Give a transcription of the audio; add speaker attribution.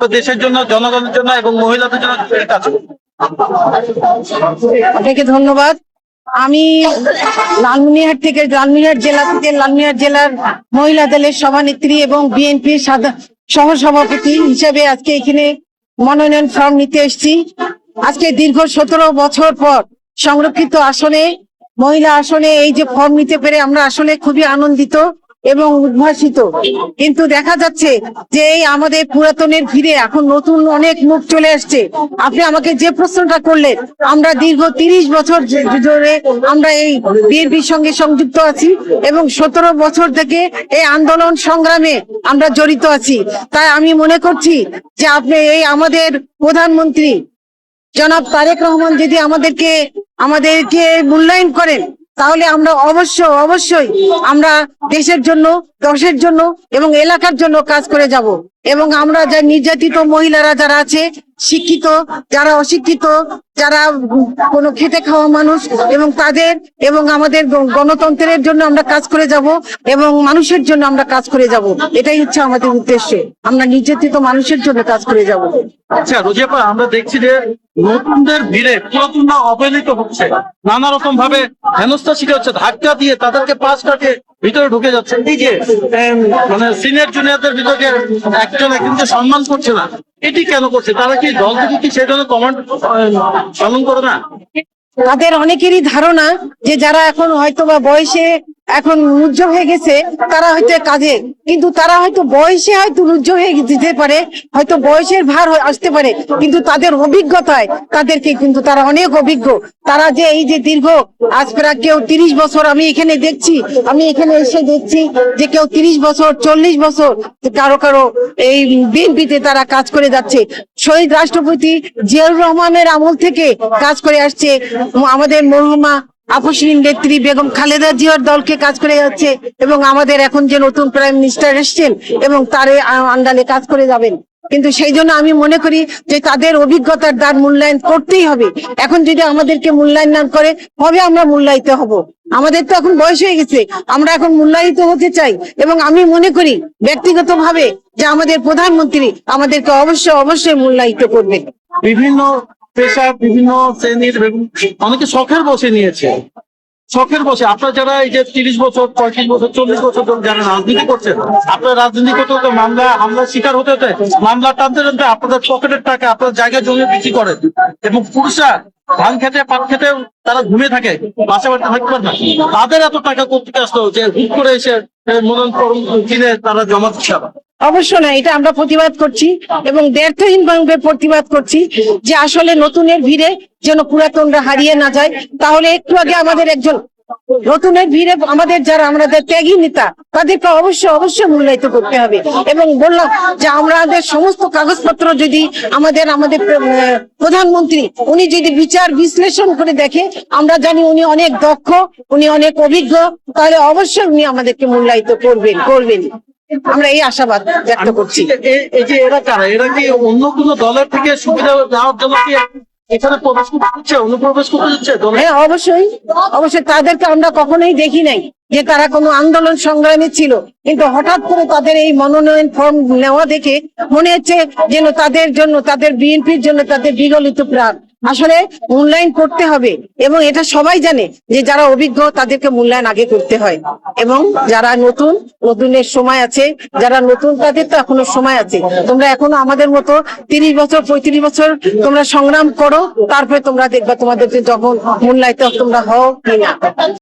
Speaker 1: দেশের জন্য, জনগণের জন্য এবং মহিলাদের জন্য কাজ করবে?
Speaker 2: আপনাকে ধন্যবাদ। আমি লালমনিরহাট লালমনিরহাট জেলার মহিলা দলের সভানেত্রী এবং বিএনপির সহসভাপতি হিসেবে আজকে এখানে মনোনয়ন ফর্ম নিতে এসেছি। আজকে দীর্ঘ 17 বছর পর সংরক্ষিত আসনে, মহিলা আসনে এই যে ফর্ম নিতে পেরে আমরা আসলে খুবই আনন্দিত এবং উদ্ভাসিত। কিন্তু দেখা যাচ্ছে যে এই আমাদের পুরাতনের ভিড়ে এখন নতুন অনেক মুখ চলে আসছে। আপনি আমাকে যে প্রশ্নটা করলেন, আমরা দীর্ঘ 30 বছর ধরে আমরা এই বিএনপির সঙ্গে সংযুক্ত আছি এবং 17 বছর থেকে এই আন্দোলন সংগ্রামে আমরা জড়িত আছি। তাই আমি মনে করছি যে আপনি এই আমাদের প্রধানমন্ত্রী জনাব তারেক রহমান যদি আমাদেরকে মূল্যায়ন করেন, তাহলে আমরা অবশ্যই আমরা দেশের জন্য, দশের জন্য এবং এলাকার জন্য কাজ করে যাব। এবং আমরা যা নির্যাতিত মহিলারা যারা আছে, শিক্ষিত, যারা অশিক্ষিত, যারা কোনো খেটে খাওয়া মানুষ, এবং তাদের এবং আমাদের গণতন্ত্রের জন্য আমরা কাজ করে যাব এবং মানুষের জন্য আমরা কাজ করে যাব। এটাই হচ্ছে আমাদের উদ্দেশ্য, আমরা নির্যাতিত মানুষের জন্য কাজ করে যাব।
Speaker 1: আচ্ছা রোজিয়াপা, আমরা দেখছি যে নতুনদের ভিড়ে পুরাতনরা অবহেলিত হচ্ছে, নানা রকম ভাবে হেনস্থা শিকার হচ্ছে, ধাক্কা দিয়ে তাদেরকে পাশ কাটিয়ে ভিতরে ঢুকে যাচ্ছে। এই যে মানে সিনিয়র জুনিয়রদের ভিতরে একজনকে সম্মান করছে না, এটি কেন করছে? তারা কি দল থেকে কি সেই জন্য কমান্ড পালন করে না?
Speaker 2: তাদের অনেকেরই ধারণা যে যারা এখন হয়তো বা বয়সে এখন রুজ্জ হয়ে গেছে তারা হয়তো কাজে, কিন্তু তারা হয়তো বয়সে হয়তো রুজ্জ হয়ে যেতে পারে, হয়তো বয়সের ভার আসতে পারে, কিন্তু তাদের অভিজ্ঞতায় তাদেরকে কিন্তু তারা অনেক অভিজ্ঞ। তারা যে এই যে দীর্ঘ আজ প্রায় কেউ 30 বছর, আমি এখানে এসে দেখছি যে কেউ 30 বছর, 40 বছর, কারো এই বিএনপিতে তারা কাজ করে যাচ্ছে। শহীদ রাষ্ট্রপতি জিয়াউর রহমানের আমল থেকে কাজ করে আসছে, আমাদের মরহুমা আপসহীন নেত্রী বেগম খালেদা জিয়ার দলকে কাজ করে যাচ্ছে, এবং আমাদের এখন যে নতুন প্রাইম মিনিস্টার এসছেন এবং তার আন্ডারে কাজ করে যাবেন। কিন্তু সেই জন্য আমি মনে করি যে তাদের অভিজ্ঞতার দ্বার মূল্যায়ন করতেই হবে। এখন যদি আমাদেরকে মূল্যায়ন না করে তবে আমরা মূল্যায়িত হব। আমাদের তো এখন বয়স হয়ে গেছে, আমরা এখন মূল্যায়িত হতে চাই, এবং আমি মনে করি ব্যক্তিগতভাবে যে আমাদের প্রধানমন্ত্রী আমাদেরকে অবশ্যই মূল্যায়িত করবেন।
Speaker 1: বিভিন্ন পেশা, বিভিন্ন শ্রেণীর, অনেকে শখের বসে নিয়েছে, শখের বসে। আপনারা যারা এই যে 30 বছর, 35 বছর, 40 বছর যারা রাজনীতি করছেন, আপনারা রাজনীতি করতে হতে হামলার শিকার হতে হতে, মামলা টানতে টানতে আপনাদের পকেটের টাকা, আপনার জায়গা জমি বিক্রি করেন, এবং পুরুষরা ধান খেতে, পাট খেতে তারা ঘুমিয়ে থাকে, বাসা বাড়িতে থাকতে পারে না। তাদের এত টাকা করতে আসলো যে হুট করে এসে মনোনয়ন কিনে তারা জমা দিচ্ছে।
Speaker 2: অবশ্য না, এটা আমরা প্রতিবাদ করছি এবং দ্ব্যর্থহীন ভাবে প্রতিবাদ করছি যে আসলে নতুনের ভিড়ে যেন পুরাতনরা হারিয়ে না যায়। তাহলে একটু আগে আমাদের একজন নতুনের ভিড়ে আমাদের যারা আমাদের ত্যাগী নেতা, তাদেরকে অবশ্যই মূল্যায়িত করতে হবে। এবং বললাম যে আমাদের সমস্ত কাগজপত্র যদি আমাদের প্রধানমন্ত্রী উনি যদি বিচার বিশ্লেষণ করে দেখে, আমরা জানি উনি অনেক দক্ষ, উনি অনেক অভিজ্ঞ, তাহলে অবশ্যই উনি আমাদেরকে মূল্যায়িত করবেন। আমরা এই আশাবাদ ব্যক্ত করছি।
Speaker 1: এই যে এরা কারা? এরা কি অন্য কোনো দলের থেকে সুবিধা নেওয়ার জন্য কি এখানে প্রবেশ করছে, অনুপ্রবেশ করতে যাচ্ছে?
Speaker 2: হ্যাঁ, অবশ্যই তাদেরকে আমরা কখনোই দেখি নাই যে তারা কোনো আন্দোলন সংগ্রামী ছিল, কিন্তু হঠাৎ করে তাদের এই মনোনয়ন ফর্ম নেওয়া দেখে মনে হচ্ছে যেন তাদের জন্য, তাদের বিএনপির জন্য তাদের বিগলিত প্রাণ। আসলে মূল্যায়ন করতে হবে, এবং এটা সবাই জানে যে যারা অভিজ্ঞ তাদেরকে মূল্যায়ন আগে করতে হয়, এবং যারা নতুনের সময় আছে, যারা নতুন তাদের তো এখনো সময় আছে। তোমরা এখনো আমাদের মতো 30 বছর 35 বছর তোমরা সংগ্রাম করো, তারপরে তোমরা দেখবা তোমাদের যখন মূল্যায়িত তোমরা হও কিনা।